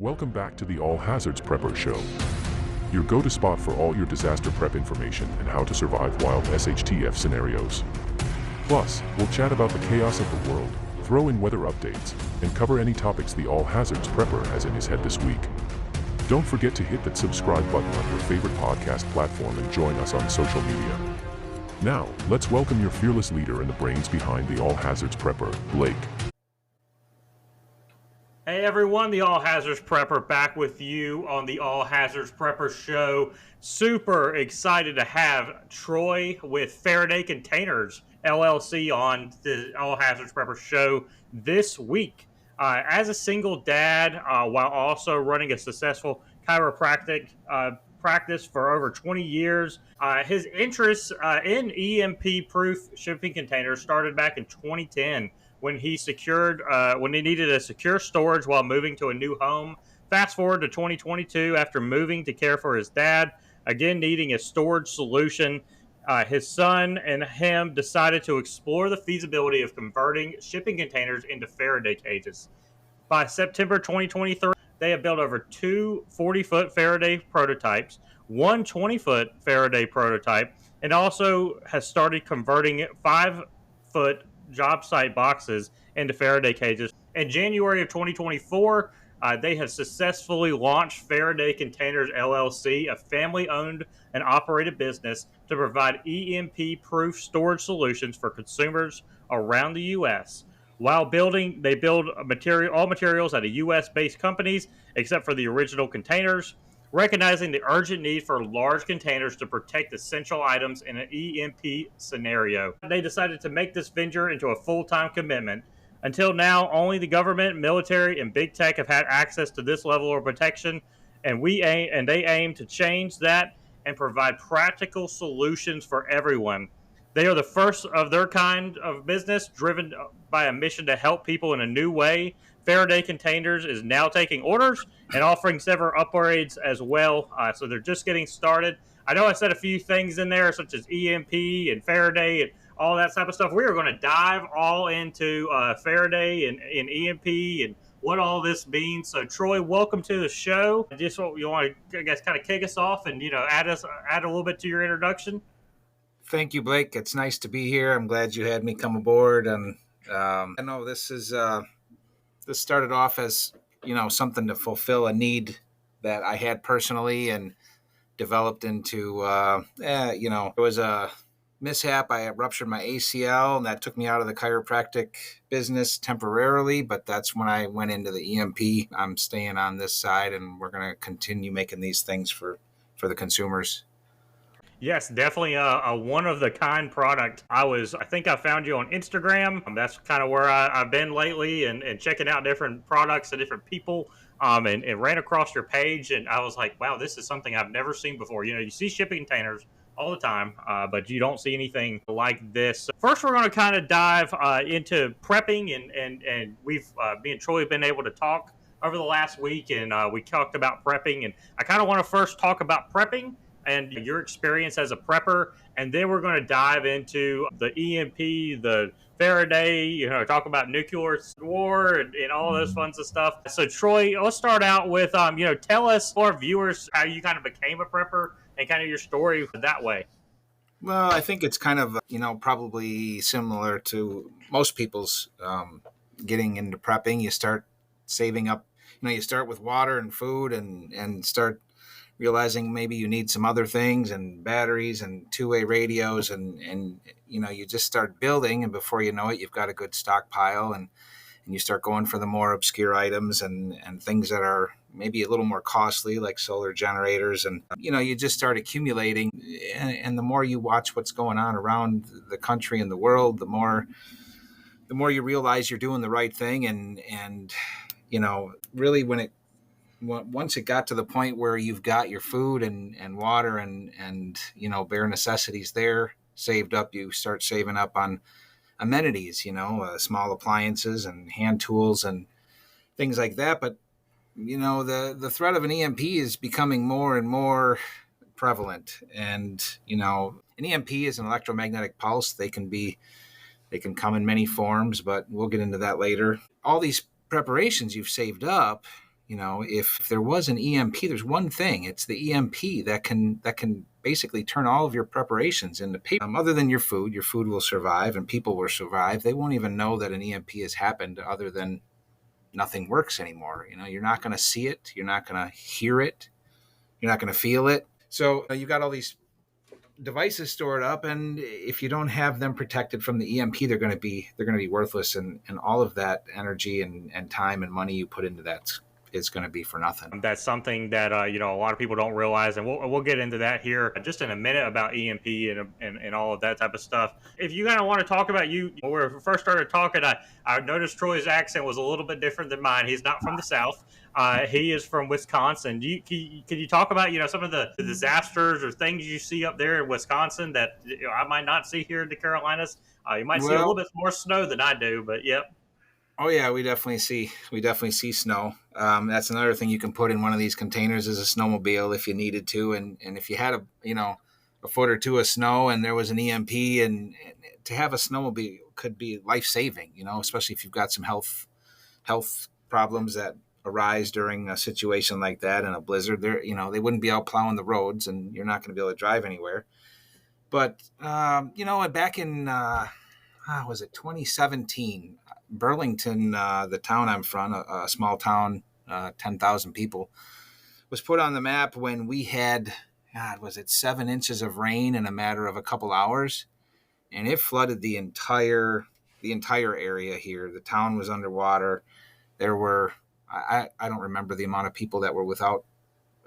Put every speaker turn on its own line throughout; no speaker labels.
Welcome back to the All Hazards Prepper Show, your go-to spot for all your disaster prep information and how to survive wild SHTF scenarios. Plus, we'll chat about the chaos of the world, throw in weather updates, and cover any topics the All Hazards Prepper has in his head this week. Don't forget to hit that subscribe button on your favorite podcast platform and join us on social media. Now, let's welcome your fearless leader and the brains behind the All Hazards Prepper, Blake.
Hey everyone, the All Hazards Prepper back with you on the All Hazards Prepper Show. Super excited to have Troy with Faraday Containers LLC on the All Hazards Prepper Show this week. As a single dad, while also running a successful chiropractic practice for over 20 years, his interest in EMP-proof shipping containers started back in 2010. When he needed a secure storage while moving to a new home. Fast forward to 2022, after moving to care for his dad, again needing a storage solution, his son and him decided to explore the feasibility of converting shipping containers into Faraday cages. By September 2023, they have built over two 40-foot Faraday prototypes, one 20-foot Faraday prototype, and also has started converting 5-foot job site boxes into Faraday cages. In January of 2024, they have successfully launched Faraday Containers LLC, a family-owned and operated business to provide EMP-proof storage solutions for consumers around the U.S. While building, they build all materials at a U.S.-based companies, except for the original containers, recognizing the urgent need for large containers to protect essential items in an EMP scenario. They decided to make this venture into a full-time commitment. Until now, only the government, military, and big tech have had access to this level of protection, and they aim to change that and provide practical solutions for everyone. They are the first of their kind of business, driven by a mission to help people in a new way. Faraday Containers is now taking orders and offering several upgrades as well. So they're just getting started. I know I said a few things in there, such as EMP and Faraday and all that type of stuff. We are going to dive all into Faraday and EMP and what all this means. So Troy, welcome to the show. Just what you want to, I guess, kind of kick us off and add a little bit to your introduction.
Thank you, Blake. It's nice to be here. I'm glad you had me come aboard. And I know this started off as, something to fulfill a need that I had personally and developed into, it was a mishap. I ruptured my ACL and that took me out of the chiropractic business temporarily, but that's when I went into the EMP. I'm staying on this side and we're going to continue making these things for the consumers.
Yes, definitely a one-of-the-kind product. I think I found you on Instagram. That's kind of where I've been lately and checking out different products and different people and ran across your page. And I was like, wow, this is something I've never seen before. You see shipping containers all the time, but you don't see anything like this. First, we're going to kind of dive into prepping. And we've, me and Troy have been able to talk over the last week. And we talked about prepping. And I kind of want to first talk about prepping and your experience as a prepper, and then we're going to dive into the EMP, the Faraday, talk about nuclear war and all those fun stuff. So Troy, let's start out with, tell us, for our viewers, how you kind of became a prepper and kind of your story that way.
Well, I think it's kind of, probably similar to most people's getting into prepping. You start saving up, you start with water and food and start realizing maybe you need some other things and batteries and two-way radios and you just start building, and before you know it, you've got a good stockpile and you start going for the more obscure items and things that are maybe a little more costly, like solar generators. And, you just start accumulating. And the more you watch what's going on around the country and the world, the more you realize you're doing the right thing. And really once it got to the point where you've got your food and water and bare necessities there saved up, you start saving up on amenities, small appliances and hand tools and things like that. But, the threat of an EMP is becoming more and more prevalent. And, an EMP is an electromagnetic pulse. They can come in many forms, but we'll get into that later. All these preparations you've saved up, if there was an EMP, there's one thing. It's the EMP that can basically turn all of your preparations into paper. Other than your food will survive and people will survive. They won't even know that an EMP has happened other than nothing works anymore. You're not going to see it. You're not going to hear it. You're not going to feel it. So you got all these devices stored up, and if you don't have them protected from the EMP, they're going to be worthless, and all of that energy and time and money you put into that is going to be for nothing.
That's something that a lot of people don't realize, and we'll get into that here just in a minute about EMP and all of that type of stuff. If you kind of want to talk about when we first started talking, I noticed Troy's accent was a little bit different than mine. He's not from the South. He is from Wisconsin. Can you talk about some of the disasters or things you see up there in Wisconsin that I might not see here in the Carolinas? You might see a little bit more snow than I do, but yep.
Oh yeah, we definitely see snow. That's another thing you can put in one of these containers is a snowmobile if you needed to, and if you had a foot or two of snow and there was an EMP, and to have a snowmobile could be life saving. Especially if you've got some health problems that arise during a situation like that in a blizzard. They wouldn't be out plowing the roads, and you're not going to be able to drive anywhere. But back in was it 2017? Burlington, the town I'm from, a small town, 10,000 people, was put on the map when we had, was it 7 inches of rain in a matter of a couple hours, and it flooded the entire area here. The town was underwater. There were, I don't remember the amount of people that were without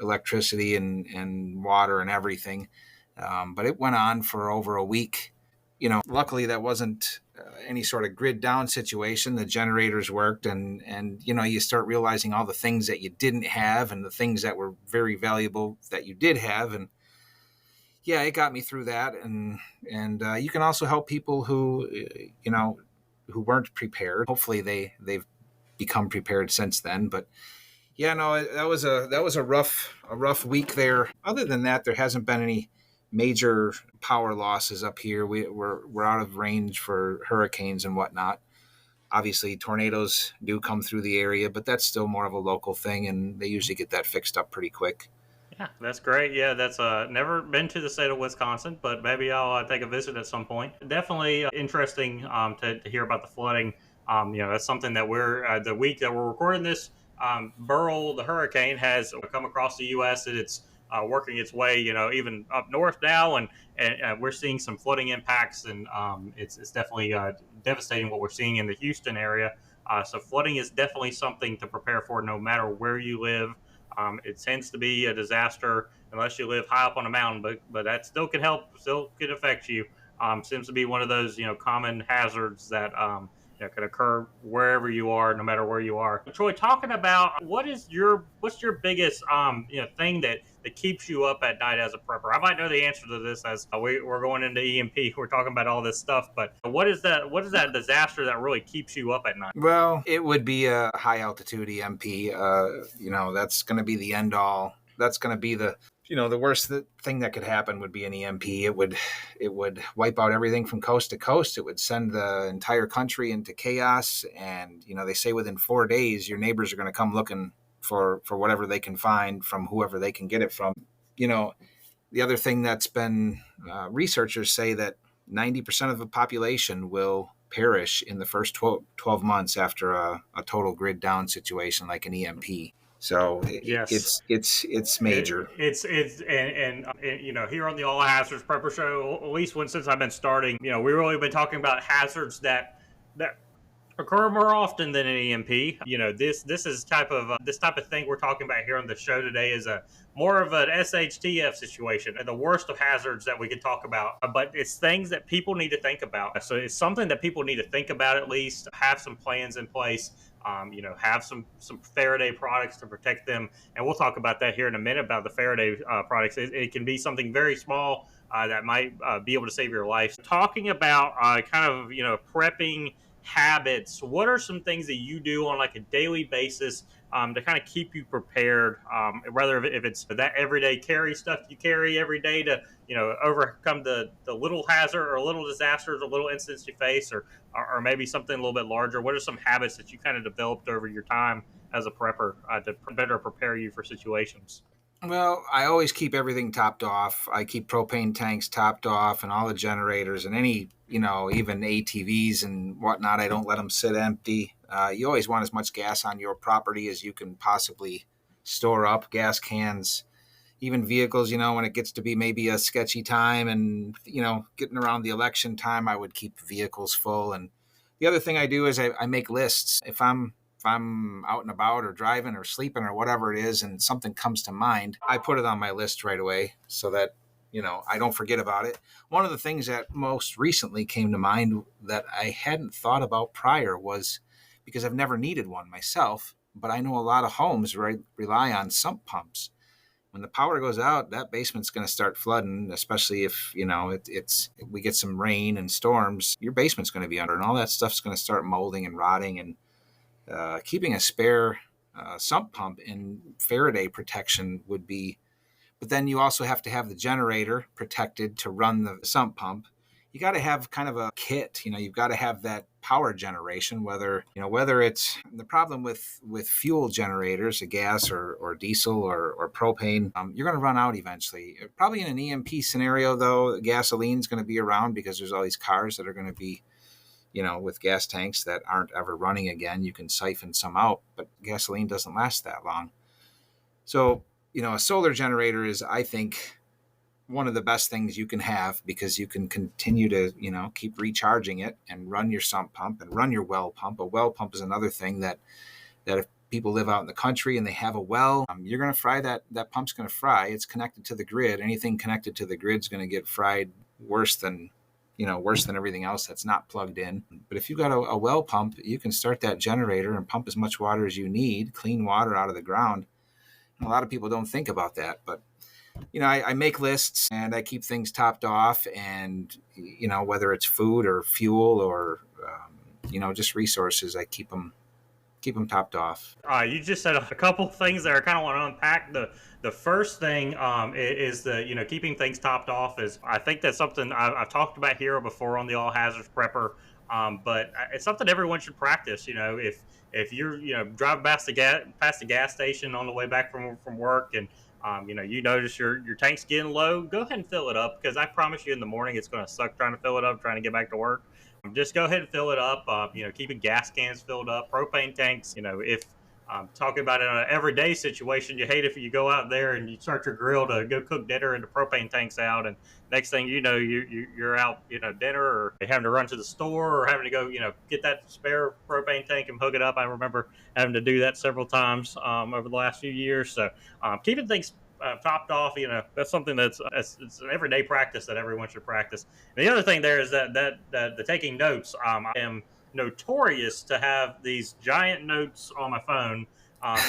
electricity and water and everything, but it went on for over a week. Luckily that wasn't any sort of grid down situation. The generators worked, and you start realizing all the things that you didn't have and the things that were very valuable that you did have. And yeah, it got me through that. And you can also help people who weren't prepared. Hopefully they've become prepared since then. But yeah, no, that was a rough week there. Other than that, there hasn't been any major power losses up here. We're out of range for hurricanes and whatnot. Obviously, tornadoes do come through the area, but that's still more of a local thing, and they usually get that fixed up pretty quick.
Yeah, that's great. Yeah, that's never been to the state of Wisconsin, but maybe I'll take a visit at some point. Definitely interesting to hear about the flooding. That's something that we're the week that we're recording this. Burl, the hurricane, has come across the U.S. and it's working its way, even up north now, and we're seeing some flooding impacts, and it's definitely devastating what we're seeing in the Houston area. So flooding is definitely something to prepare for, no matter where you live. It tends to be a disaster unless you live high up on a mountain, but that still can help, still can affect you. Seems to be one of those common hazards that can occur wherever you are, no matter where you are. Troy, talking about what's your biggest thing that keeps you up at night as a prepper? I might know the answer to this as we're going into EMP. We're talking about all this stuff, but what is that disaster that really keeps you up at night?
Well, it would be a high altitude EMP. That's going to be the end all. That's going to be the worst thing that could happen would be an EMP. It would wipe out everything from coast to coast. It would send the entire country into chaos. And, they say within 4 days, your neighbors are going to come looking for whatever they can find from whoever they can get it from. The other thing that's been, researchers say that 90% of the population will perish in the first 12 months after a total grid down situation like an EMP. So
yes,
it's major.
It's here on the All Hazards Prepper Show, at least since I've been starting, we really been talking about hazards that occur more often than an EMP. This is type of thing we're talking about here on the show today is a more of an SHTF situation, and the worst of hazards that we can talk about. But it's things that people need to think about. So it's something that people need to think about, at least have some plans in place. Have some Faraday products to protect them, and we'll talk about that here in a minute about the Faraday products. It can be something very small that might be able to save your life. Talking about prepping habits, what are some things that you do on like a daily basis to kind of keep you prepared, whether if it's that everyday carry stuff you carry every day to overcome the little hazard or little disasters or little incidents you face, or maybe something a little bit larger? What are some habits that you kind of developed over your time as a prepper to better prepare you for situations?
Well, I always keep everything topped off. I keep propane tanks topped off and all the generators and any, even ATVs and whatnot. I don't let them sit empty. You always want as much gas on your property as you can possibly store up. Gas cans, even vehicles, when it gets to be maybe a sketchy time and, getting around the election time, I would keep vehicles full. And the other thing I do is I make lists. If I'm out and about or driving or sleeping or whatever it is and something comes to mind, I put it on my list right away so that, I don't forget about it. One of the things that most recently came to mind that I hadn't thought about prior was because I've never needed one myself, but I know a lot of homes rely on sump pumps. When the power goes out, that basement's going to start flooding, especially if, we get some rain and storms, your basement's going to be under and all that stuff's going to start molding and rotting. And keeping a spare sump pump in Faraday protection would be, but then you also have to have the generator protected to run the sump pump. You got to have kind of a kit, you've got to have that power generation, whether it's the problem with fuel generators, a gas or diesel or propane, you're going to run out eventually. Probably in an EMP scenario, though, gasoline's going to be around because there's all these cars that are going to be with gas tanks that aren't ever running again. You can siphon some out, but gasoline doesn't last that long. So, a solar generator is, I think, one of the best things you can have because you can continue to, keep recharging it and run your sump pump and run your well pump. A well pump is another thing that if people live out in the country and they have a well, you're going to fry that pump's going to fry. It's connected to the grid. Anything connected to the grid is going to get fried worse than everything else that's not plugged in. But if you've got a well pump, you can start that generator and pump as much water as you need, clean water out of the ground. And a lot of people don't think about that, but I make lists and I keep things topped off, and whether it's food or fuel or just resources, I keep them topped off.
You just said a couple things that I kind of want to unpack. The first thing is the keeping things topped off is, I think that's something I've talked about here before on the All Hazards Prepper, but it's something everyone should practice. If you're driving past the gas station on the way back from work and you notice your tank's getting low, go ahead and fill it up, because I promise you in the morning it's going to suck trying to fill it up, trying to get back to work. Just go ahead and fill it up. Keeping gas cans filled up, propane tanks. If talking about it in an everyday situation, you hate if you go out there and you start your grill to go cook dinner and the propane tank's out, and next thing you know, you're out, dinner, or having to run to the store, or having to go, get that spare propane tank and hook it up. I remember having to do that several times over the last few years. So keeping things topped off, that's something it's an everyday practice that everyone should practice. And the other thing there is that the taking notes. I am notorious to have these giant notes on my phone,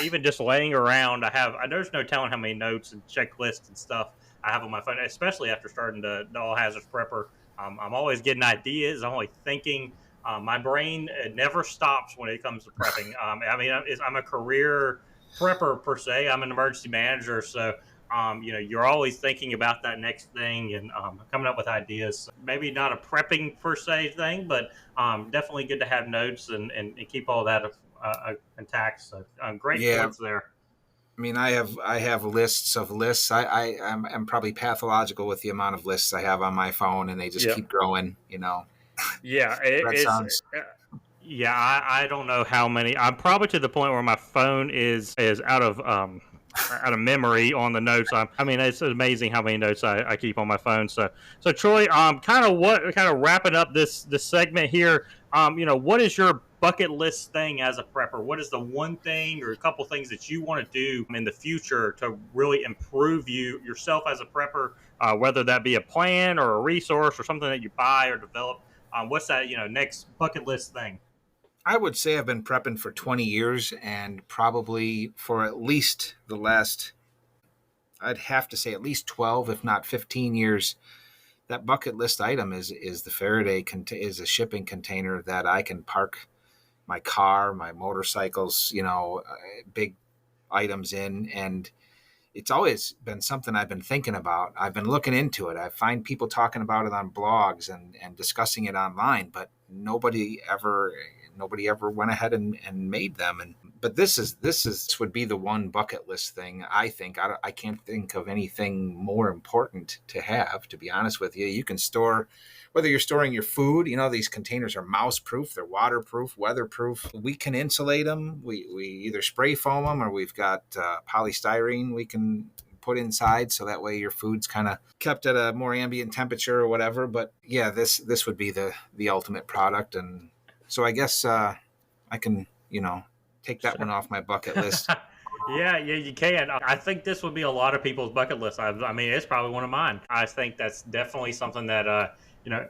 even just laying around. There's no telling how many notes and checklists and stuff I have on my phone, especially after starting the All Hazards Prepper. I'm always getting ideas. I'm always thinking. My brain never stops when it comes to prepping. I'm a career prepper per se. I'm an emergency manager, so you're always thinking about that next thing and coming up with ideas. Maybe not a prepping per se thing, but definitely good to have notes and keep all that intact. So great points there.
I have lists of lists. I'm probably pathological with the amount of lists I have on my phone, and they just keep growing.
Yeah,
sounds.
Yeah, I don't know how many. I'm probably to the point where my phone is out of memory on the notes. It's amazing how many notes I keep on my phone. So Troy, kind of wrapping up this segment here. What is your bucket list thing as a prepper? What is the one thing or a couple things that you want to do in the future to really improve yourself as a prepper? Whether that be a plan or a resource or something that you buy or develop. What's that next bucket list thing?
I would say I've been prepping for 20 years, and probably for at least the last, I'd have to say at least 12, if not 15 years, that bucket list item is the Faraday is a shipping container that I can park my car, my motorcycles, big items in. And it's always been something I've been thinking about. I've been looking into it. I find people talking about it on blogs and discussing it online, but nobody ever nobody ever went ahead and made them. But this would be the one bucket list thing. I think I can't think of anything more important to have. To be honest with you, you can store, whether you're storing your food. These containers are mouse proof, they're waterproof, weatherproof. We can insulate them. We either spray foam them, or we've got polystyrene we can put inside, so that way your food's kind of kept at a more ambient temperature or whatever. But yeah, this would be the ultimate product. And so I guess I can take that one off my bucket list.
Yeah, you can. I think this would be a lot of people's bucket list. I mean, it's probably one of mine. I think that's definitely something that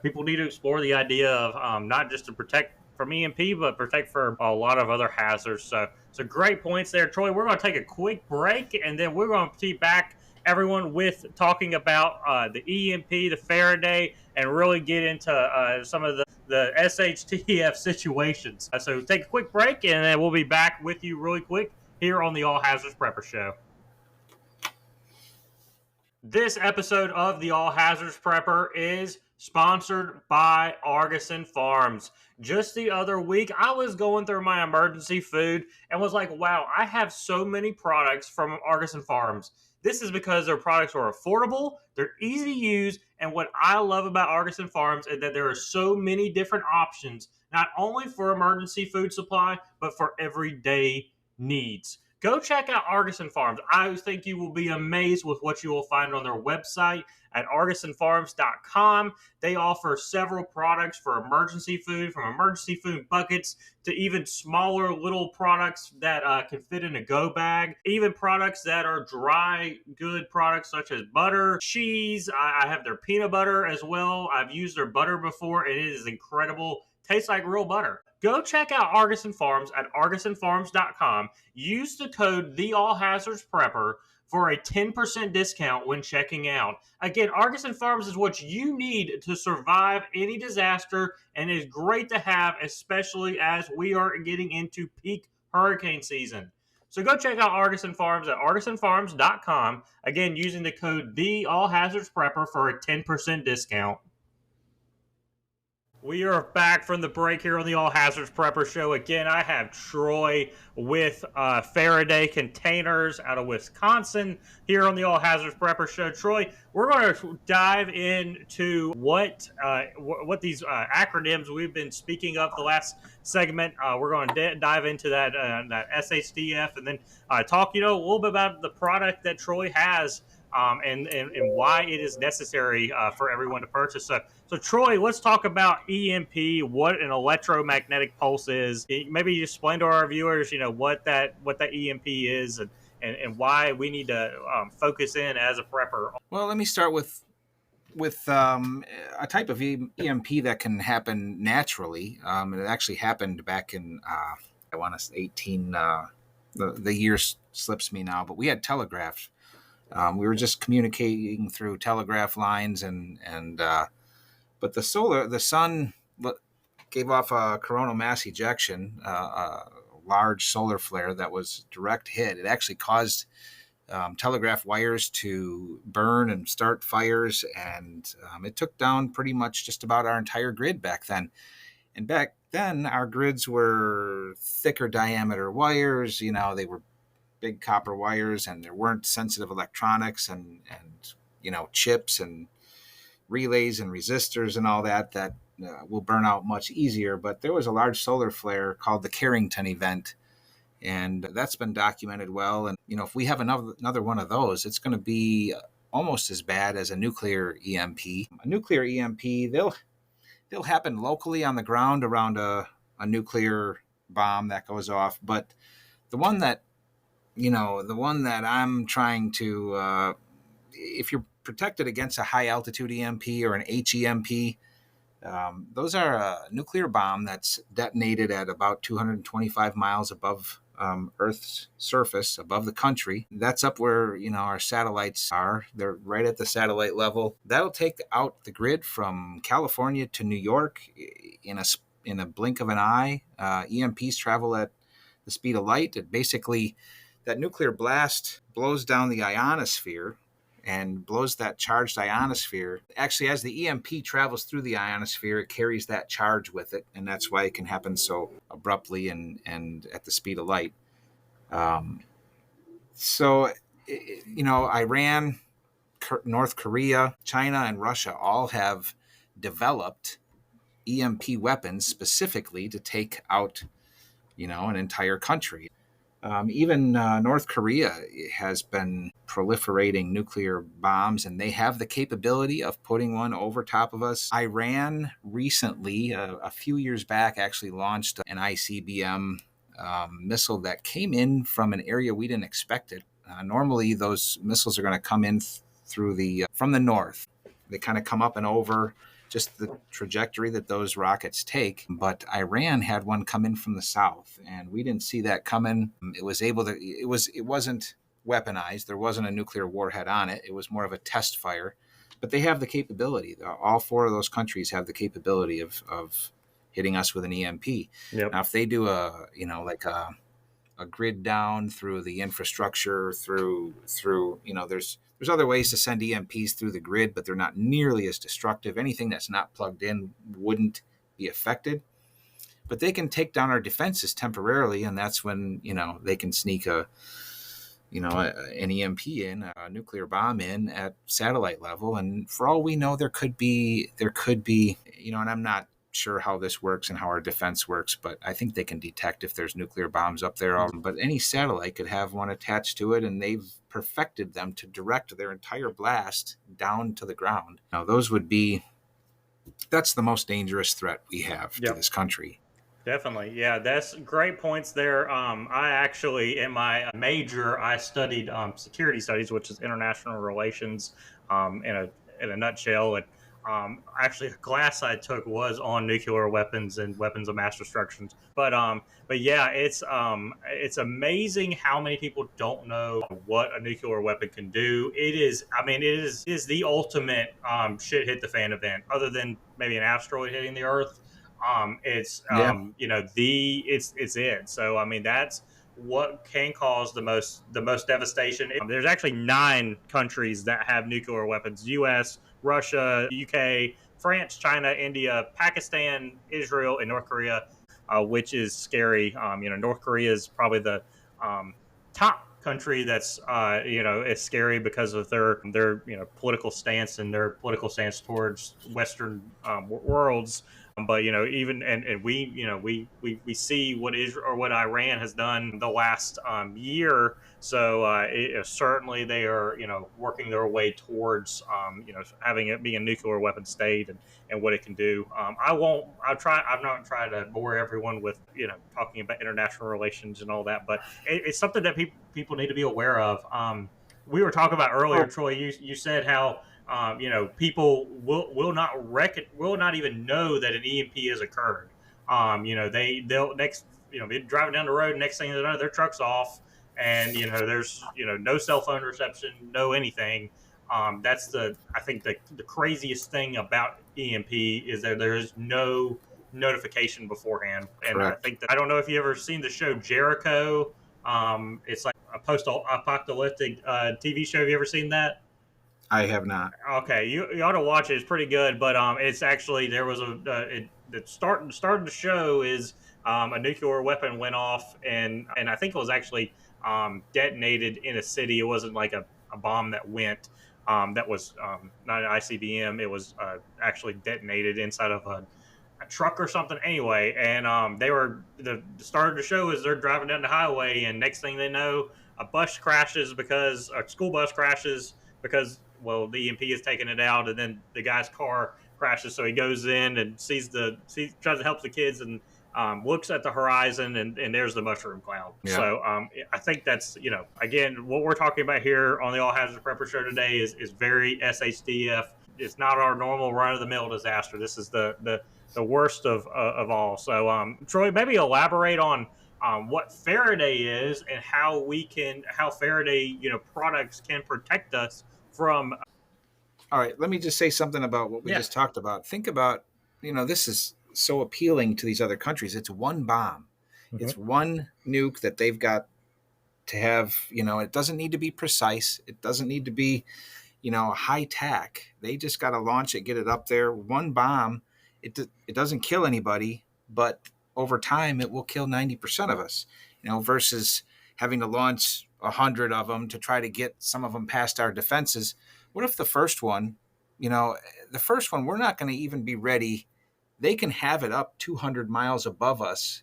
people need to explore, the idea of not just to protect from EMP, but protect for a lot of other hazards. So great points there, Troy. We're going to take a quick break, and then we're going to be back, everyone, with talking about the EMP, the Faraday, and really get into some of the SHTF situations. So take a quick break, and then we'll be back with you really quick here on the All Hazards Prepper Show. This episode of the All Hazards Prepper is sponsored by Argosy Farms. Just the other week, I was going through my emergency food and was like, wow, I have so many products from Argosy Farms. This is because their products are affordable, they're easy to use, and what I love about Argosy Farms is that there are so many different options, not only for emergency food supply, but for everyday needs. Go check out Argosy Farms. I think you will be amazed with what you will find on their website at argosonfarms.com. They offer several products for emergency food, from emergency food buckets to even smaller little products that can fit in a go bag, even products that are dry good products such as butter, cheese. I have their peanut butter as well. I've used their butter before, and it is incredible. Tastes like real butter. Go check out Argosy Farms at argosonfarms.com. Use the code TheAllHazardsPrepper for a 10% discount when checking out. Again, Argosy Farms is what you need to survive any disaster, and is great to have, especially as we are getting into peak hurricane season. So go check out Argosy Farms at argosonfarms.com. Again, using the code TheAllHazardsPrepper for a 10% discount. We are back from the break here on the All Hazards Prepper Show. Again, I have Troy with Faraday Containers out of Wisconsin here on the All Hazards Prepper Show. Troy, we're going to dive into what these acronyms we've been speaking of the last segment. We're going to dive into that SHTF, and then talk a little bit about the product that Troy has. And why it is necessary for everyone to purchase. So Troy, let's talk about EMP, what an electromagnetic pulse is. Maybe you explain to our viewers, what that EMP is, and why we need to focus in as a prepper.
Well, let me start with a type of EMP that can happen naturally. It actually happened back in, I want to say the year slips me now, but we had telegraph. We were just communicating through telegraph lines, but the sun gave off a coronal mass ejection, a large solar flare that was direct hit. It actually caused telegraph wires to burn and start fires, and it took down pretty much just about our entire grid back then. And back then, our grids were thicker diameter wires. They were big copper wires, and there weren't sensitive electronics and chips and relays and resistors and all that will burn out much easier. But there was a large solar flare called the Carrington event, and that's been documented well. And if we have another one of those, it's going to be almost as bad as a nuclear EMP. A nuclear EMP, they'll happen locally on the ground around a nuclear bomb that goes off, but the one that I'm trying to, if you're protected against a high altitude EMP or an HEMP, those are a nuclear bomb that's detonated at about 225 miles above Earth's surface, above the country. That's up where, our satellites are. They're right at the satellite level. That'll take out the grid from California to New York in a blink of an eye. EMPs travel at the speed of light. That nuclear blast blows down the ionosphere, and blows that charged ionosphere. Actually, as the EMP travels through the ionosphere, it carries that charge with it, and that's why it can happen so abruptly and at the speed of light. So, Iran, North Korea, China, and Russia all have developed EMP weapons specifically to take out, an entire country. Even North Korea has been proliferating nuclear bombs, and they have the capability of putting one over top of us. Iran recently, a few years back, actually launched an ICBM missile that came in from an area we didn't expect it. Normally, those missiles are going to come in from the north. They kind of come up and over just the trajectory that those rockets take. But Iran had one come in from the south, and we didn't see that coming. It wasn't weaponized. There wasn't a nuclear warhead on it. It was more of a test fire. But they have the capability. All four of those countries have the capability of hitting us with an EMP.
Yep.
Now, if they do a grid down through the infrastructure, through there's other ways to send EMPs through the grid, but they're not nearly as destructive. Anything that's not plugged in wouldn't be affected. But they can take down our defenses temporarily, and that's when they can sneak an EMP in, a nuclear bomb in at satellite level. And for all we know, there could be, and I'm not sure how this works and how our defense works, but I think they can detect if there's nuclear bombs up there. But any satellite could have one attached to it, and they've perfected them to direct their entire blast down to the ground. Now, that's the most dangerous threat we have to this country.
Definitely. Yeah, that's great points there. I actually, in my major, I studied security studies, which is international relations in a nutshell. And actually, a class I took was on nuclear weapons and weapons of mass destruction. But yeah, it's amazing how many people don't know what a nuclear weapon can do. It is the ultimate shit hit the fan event, other than maybe an asteroid hitting the Earth. It's it. So that's what can cause the most devastation. There's actually 9 countries that have nuclear weapons: U.S., Russia, UK, France, China, India, Pakistan, Israel, and North Korea, which is scary. North Korea is probably the top country that's it's scary because of their political stance and their political stance towards Western worlds. But even and we see what Israel or what Iran has done the last year. So certainly they are working their way towards having it being a nuclear weapon state and what it can do. I'm not trying to bore everyone with talking about international relations and all that, but it's something that people need to be aware of. We were talking about earlier, Troy. You said how people will not even know that an EMP has occurred. They'll next be driving down the road. Next thing they know, their truck's off, and there's no cell phone reception, no anything. That's I think the craziest thing about EMP is that there is no notification beforehand. And
Correct.
I don't know if you ever seen the show Jericho. It's like a post-apocalyptic TV show. Have you ever seen that?
I have not.
Okay, you ought to watch it. It's pretty good, but it's actually there was the start of the show is a nuclear weapon went off and I think it was actually detonated in a city. It wasn't like a bomb that went that was not an ICBM. It was actually detonated inside of a truck or something. Anyway, and they were the start of the show is they're driving down the highway, and next thing they know, a school bus crashes because the EMP is taking it out, and then the guy's car crashes. So he goes in and tries to help the kids, and looks at the horizon, and there's the mushroom cloud. Yeah. So I think that's again what we're talking about here on the All Hazards Prepper Show today is very SHTF. It's not our normal run of the mill disaster. This is the worst of all. So Troy, maybe elaborate on what Faraday is and how Faraday products can protect us from.
All right, let me just say something about what we just talked about. Think about, this is so appealing to these other countries. It's one bomb. Mm-hmm. It's one nuke that they've got to have, it doesn't need to be precise. It doesn't need to be, high tech. They just got to launch it, get it up there. One bomb, it doesn't kill anybody, but over time it will kill 90% of us. Versus having to launch 100 of them to try to get some of them past our defenses. What if the first one, we're not going to even be ready. They can have it up 200 miles above us,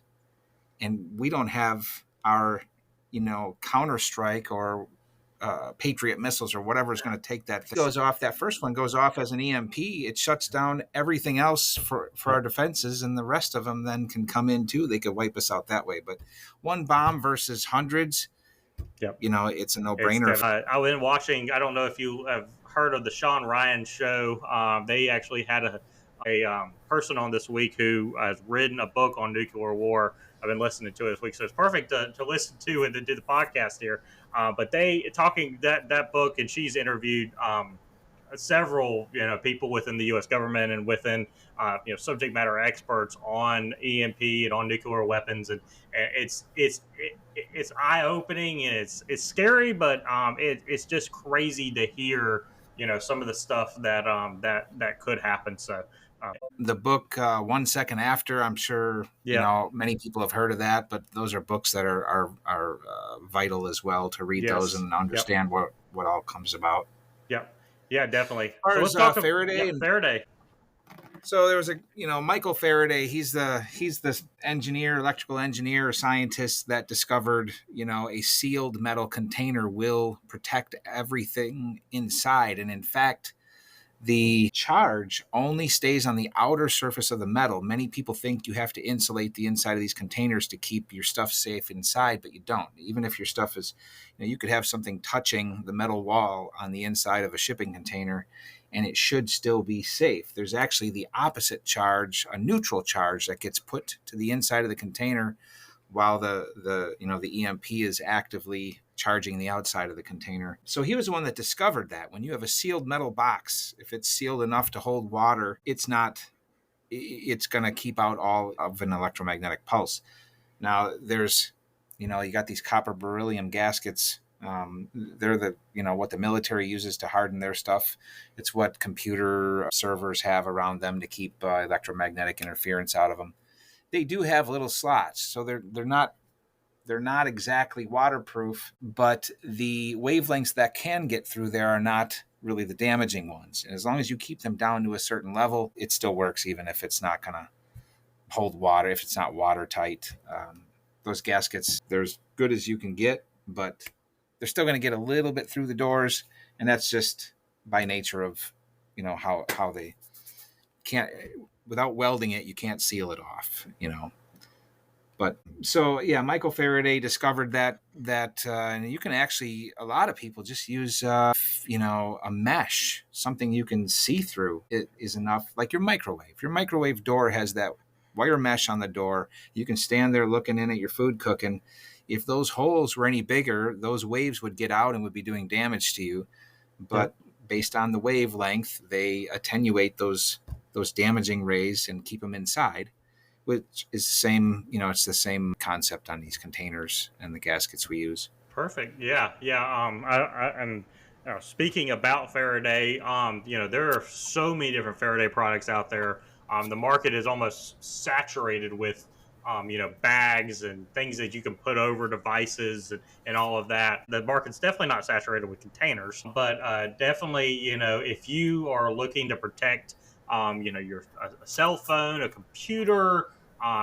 and we don't have our, Counter-Strike or Patriot missiles or whatever is going to take that thing. Goes off. That first one goes off as an EMP. It shuts down everything else for our defenses, and the rest of them then can come in too. They could wipe us out that way. But one bomb versus hundreds,
Yep.
It's a no-brainer.
I've been watching. I don't know if you have heard of the Sean Ryan show. They actually had a person on this week who has written a book on nuclear war. I've been listening to it this week, so it's perfect to listen to and to do the podcast here. But they talking that book, and she's interviewed several people within the U.S. government and within subject matter experts on EMP and on nuclear weapons, and it's eye opening and it's scary, but it's just crazy to hear some of the stuff that could happen. So.
The book 1 Second After, I'm sure many people have heard of that, but those are books that are vital as well to read those and understand what all comes about.
Yeah, definitely.
So let's talk Faraday.
Faraday.
So there was Michael Faraday. He's the engineer, electrical engineer, or scientist that discovered a sealed metal container will protect everything inside, and in fact, the charge only stays on the outer surface of the metal. Many people think you have to insulate the inside of these containers to keep your stuff safe inside, but you don't. Even if your stuff is, you could have something touching the metal wall on the inside of a shipping container, and it should still be safe. There's actually the opposite charge, a neutral charge that gets put to the inside of the container while the EMP is actively charging the outside of the container. So he was the one that discovered that when you have a sealed metal box, if it's sealed enough to hold water, it's going to keep out all of an electromagnetic pulse. Now there's, you got these copper beryllium gaskets. They're what the military uses to harden their stuff. It's what computer servers have around them to keep electromagnetic interference out of them. They do have little slots, so they're not exactly waterproof, but the wavelengths that can get through there are not really the damaging ones. And as long as you keep them down to a certain level, it still works, even if it's not going to hold water, if it's not watertight. Those gaskets, they're as good as you can get, but they're still going to get a little bit through the doors, and that's just by nature of, how they can't, without welding it, you can't seal it off, But so, Michael Faraday discovered that and you can actually, a lot of people just use, a mesh, something you can see through. It is enough, like your microwave. Your microwave door has that wire mesh on the door. You can stand there looking in at your food cooking. If those holes were any bigger, those waves would get out and would be doing damage to you. But based on the wavelength, they attenuate those damaging rays and keep them inside, which is the same, it's the same concept on these containers and the gaskets we use.
Perfect. Yeah. And speaking about Faraday, there are so many different Faraday products out there. The market is almost saturated with, bags and things that you can put over devices and all of that. The market's definitely not saturated with containers, but definitely, if you are looking to protect, your a cell phone, a computer,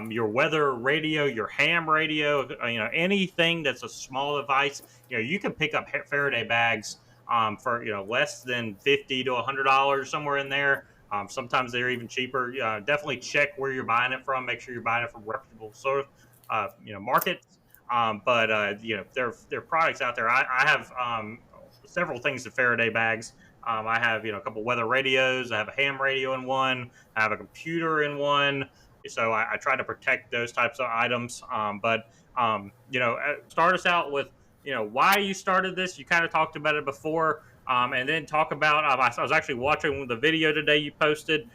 your weather radio, your ham radio, anything that's a small device, you can pick up Faraday bags for less than $50 to $100, somewhere in there. Sometimes they're even cheaper. Definitely check where you're buying it from. Make sure you're buying it from reputable markets. But there are products out there. I have several things in Faraday bags. I have a couple weather radios. I have a ham radio in one. I have a computer in one. So I try to protect those types of items. But start us out with why you started this. You kind of talked about it before. And then talk about, I was actually watching the video today you posted.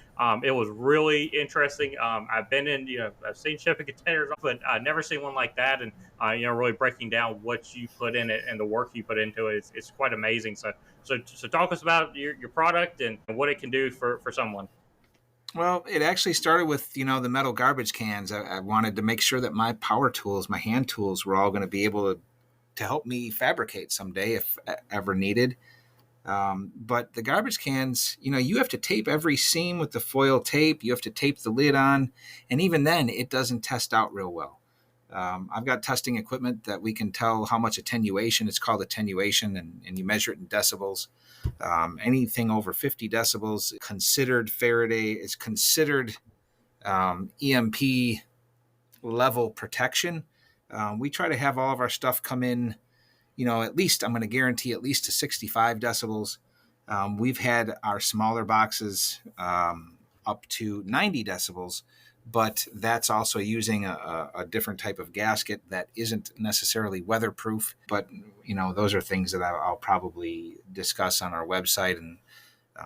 It was really interesting. I've been in, I've seen shipping containers, but I've never seen one like that. And, really breaking down what you put in it and the work you put into it. It's quite amazing. So talk us about your product and what it can do for someone.
Well, it actually started with, the metal garbage cans. I wanted to make sure that my power tools, my hand tools, were all going to be able to help me fabricate someday if ever needed. But the garbage cans, you have to tape every seam with the foil tape. You have to tape the lid on. And even then, it doesn't test out real well. I've got testing equipment that we can tell how much attenuation. It's called attenuation, and you measure it in decibels. Anything over 50 decibels considered Faraday is considered EMP level protection. We try to have all of our stuff come in, at least I'm going to guarantee at least to 65 decibels. We've had our smaller boxes up to 90 decibels, but that's also using a different type of gasket that isn't necessarily weatherproof. But, those are things that I'll probably discuss on our website. And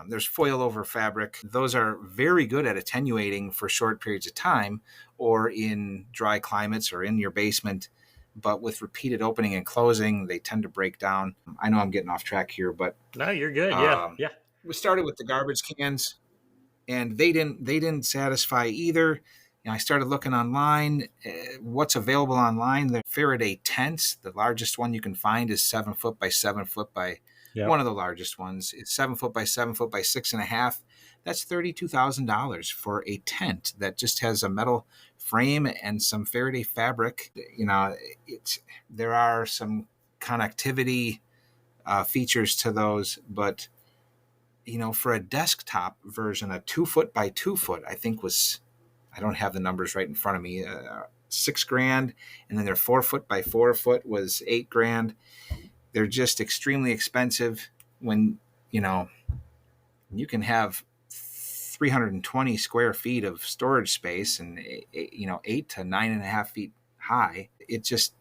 there's foil over fabric. Those are very good at attenuating for short periods of time or in dry climates or in your basement. But with repeated opening and closing, they tend to break down. I know I'm getting off track here, but
no, you're good. Yeah.
We started with the garbage cans, and they didn't satisfy either. I started looking online. What's available online? The Faraday tents. The largest one you can find is 7 foot by 7 foot by. Yep. One of the largest ones is 7 foot by 7 foot by 6.5. That's $32,000 for a tent that just has a metal frame and some Faraday fabric. There are some connectivity features to those, but for a desktop version, a 2 foot by 2 foot, I think I don't have the numbers right in front of me, $6,000, and then their 4 foot by 4 foot was $8,000. They're just extremely expensive when you can have 320 square feet of storage space and 8 to 9.5 feet high. It just,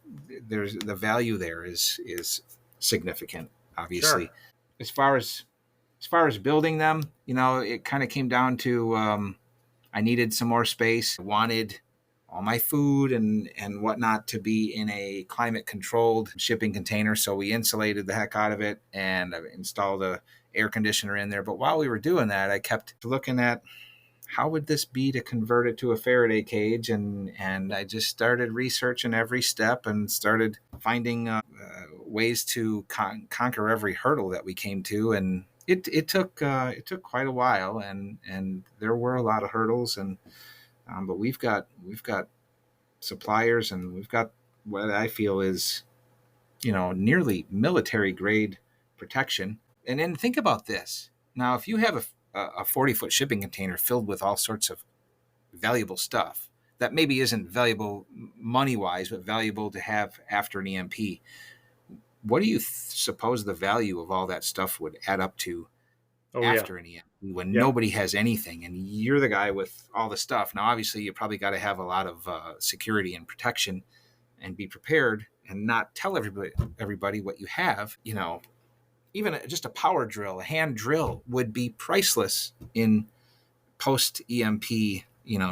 there's the value there is significant, obviously.
Sure.
As far as building them, it kind of came down to I needed some more space. I wanted all my food and whatnot to be in a climate controlled shipping container. So we insulated the heck out of it and I installed a air conditioner in there. But while we were doing that, I kept looking at how would this be to convert it to a Faraday cage? And I just started researching every step and started finding ways to conquer every hurdle that we came to. And it took quite a while, and there were a lot of hurdles, but we've got suppliers, and we've got what I feel is nearly military grade protection. And then think about this. Now, if you have a 40-foot shipping container filled with all sorts of valuable stuff that maybe isn't valuable money-wise, but valuable to have after an EMP, what do you suppose the value of all that stuff would add up to after an EMP when nobody has anything and you're the guy with all the stuff? Now, obviously, you probably got to have a lot of security and protection and be prepared and not tell everybody what you have. Even just a power drill, a hand drill would be priceless in post EMP,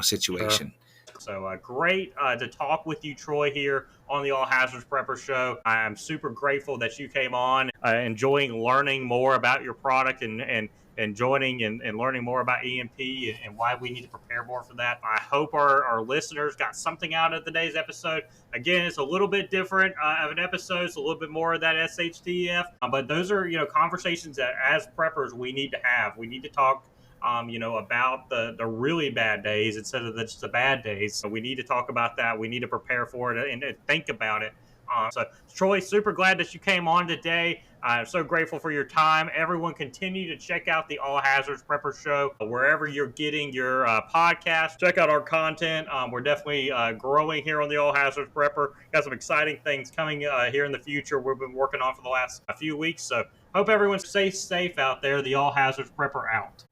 situation.
Sure. So great to talk with you, Troy, here on the All Hazards Prepper Show. I'm super grateful that you came on, enjoying learning more about your product and joining and learning more about EMP and why we need to prepare more for that. I hope our listeners got something out of today's episode. Again, it's a little bit different of an episode. It's a little bit more of that SHTF, but those are conversations that as preppers we need to have. We need to talk about the really bad days instead of just the bad days. So we need to talk about that. We need to prepare for it and think about it. So Troy, super glad that you came on today. I'm so grateful for your time. Everyone continue to check out the All Hazards Prepper Show wherever you're getting your podcast. Check out our content. We're definitely growing here on the All Hazards Prepper. Got some exciting things coming here in the future we've been working on for the last few weeks. So hope everyone stays safe out there. The All Hazards Prepper out.